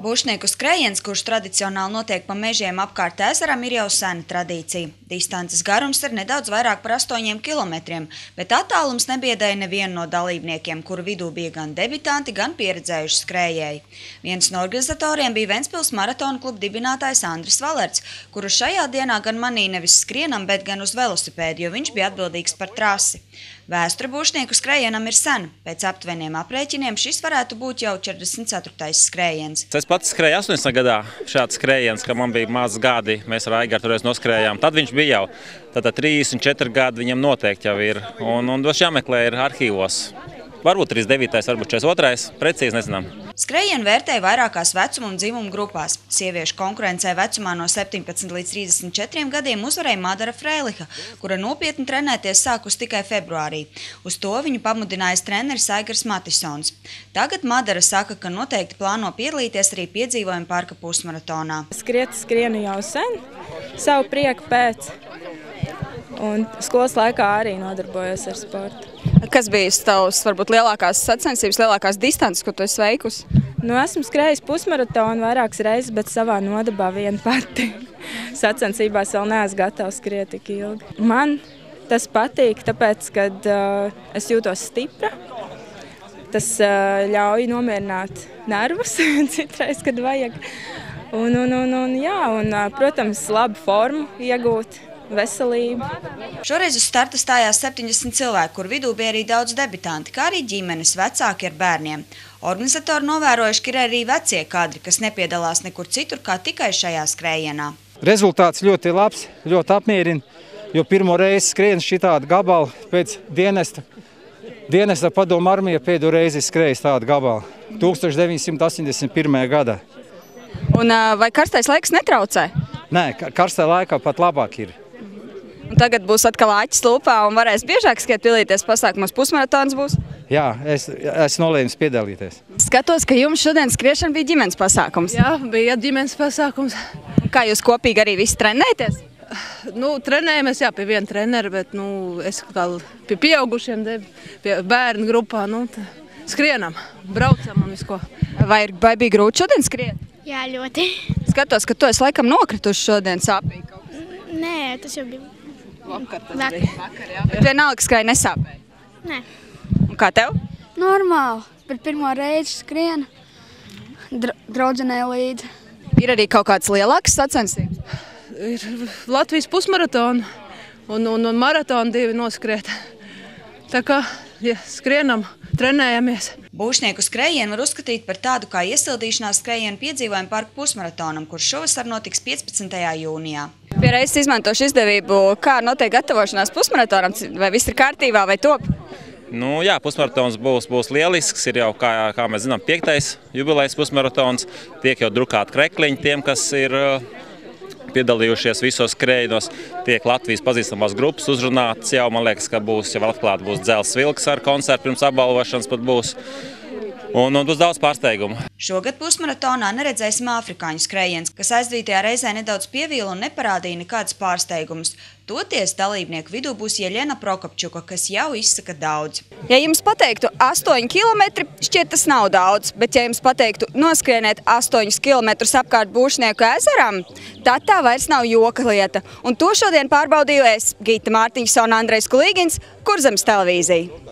Būšnieku skrējiens, kurš tradicionāli notiek pa mežiem apkārt ezeram, ir jau sena tradīcija. Distances garums ir nedaudz vairāk par 8 kilometriem, bet attālums nebiedēja nevienu no dalībniekiem, kuru vidū bija gan debitanti, gan pieredzējuši skrējēji. Viens no organizatoriem bija Ventspils maratona kluba dibinātājs Andris Valerts, kuru šajā dienā gan manīja nevis skrienam, bet gan uz velosipēdu, jo viņš bija atbildīgs par trasi. Vēsture būšnieku skrējienam ir sena. Pēc aptuveniem aprēķiniem šis varētu būt jau 44. skrējiens. Es pats skrēju 80. gadā šāds skrējiens, kad man bija maz gadi. Mēs ar Aigaru toreiz noskrējām. Tad viņš bija jau. Tātad 34 gadi viņam noteikti jau ir. Un doši jāmeklē ir arhīvos. Varbūt 39, varbūt 42, precīzi nezinām. Skrējienu vērtēja vairākās vecuma un dzimumu grupās. Sieviešu konkurencē vecumā no 17 līdz 34 gadiem uzvarēja Madara Freiliha, kura nopietni trenēties sākus tikai februārī. Uz to viņu pamudinājis treneris Aigars Matisons. Tagad Madara saka, ka noteikti plāno piedalīties arī Piedzīvojuma parka pusmaratonā. Skrienu jau sen, savu prieku pēc. Un skolas laikā arī nodarbojos ar sportu. Kas bija tavs, varbūt, lielākās sacensības, lielākās distances, ko tu esi veikusi? Esmu skrējis pusmaratonu vairākas reizes, bet savā nodabā viena pati. Sacensībās vēl neesmu gatava skriet tik ilgi. Man tas patīk, tāpēc, kad es jūtos stipra. Tas ļauj nomierināt nervus citreiz, kad vajag. Protams, labu formu iegūt. Veselību. Šoreiz uz starta stājās 70 cilvēki, kur vidū bija arī daudz debitanti, kā arī ģimenes vecāki ar bērniem. Organizatori novērojuši, ka ir arī vecie kadri, kas nepiedalās nekur citur, kā tikai šajā skrējienā. Rezultāts ļoti labs, ļoti apmierina, jo pirmo reizi skrien šitādu gabalu pēc dienesta padomu armija pēdējo reizi skrējis tādu gabalu 1981. gadā. Un vai karstais laiks netraucē? Nē, karstā laikā pat labāk ir. Un tagad būs atkal āķis lupā un varēs biežāk skriet piedalīties pasākumos. Pusmaratons būs? Jā, es nolēmu piedalīties. Skatos, ka jums šodien skriešana bija ģimenes pasākums. Jā, bija ģimenes pasākums. Un kā jūs kopīgi arī visi trenēties? Trenējamies, jā, pie viena trenera, bet es kā pie pieaugušiem, pie bērnu grupā, skrienam, braucam un visko. Vai bija grūti šodien skriet? Jā, ļoti. Skatos, ka tu esi laikam nokrituši šodien sāpīgi kaut kas. Nē, tas jau bija vakar, jā. Bet vienalga skrēja nesāpēja? Nē. Un kā tev? Normāli, bet pirmo reizi skrienu draudzenē līdzi. Ir arī kaut kāds lielāks sacensības? Ir Latvijas pusmaratona un maratona 2 noskriet. Tā kā skrienam, trenējamies. Būšnieku skrējienu var uzskatīt par tādu kā iesildīšanās skrējienu Piedzīvojuma parka pusmaratonam, kurš šovasar notiks 15. jūnijā. Pierreiz izmantošu izdevību, kā notiek gatavošanās pusmaratonam, vai viss ir kārtībā vai top? Jā, pusmaratons būs lielisks, ir jau, kā mēs zinām, 5. jubilejas pusmaratons, tiek jau drukāti krekliņi tiem, kas ir piedalījušies visos skrējienos, tiek Latvijas pazīstamās grupas uzrunātas jau, man liekas, ka būs, ja vēl atklāt, būs Dzelzs Vilks ar koncertu pirms apbalvošanas pat būs. Un būs daudz pārsteigumu. Šogad pusmaratonā neredzēsim afrikāņu skrējiens, kas aizdītajā reizē nedaudz pievīla un neparādīja nekādas pārsteigumus. Toties dalībnieku vidū būs Jeļena Prokopčuka, kas jau izsaka daudz. Ja jums pateiktu 8 kilometri, šķiet tas nav daudz, bet ja jums pateiktu noskrieniet 8 kilometrus apkārt Būšnieku ezeram, tad tā vairs nav joka lieta. Un to šodien pārbaudīju es, Gita Mārtiņsona, Andrejs Kulīgins, Kurzemes televīzija.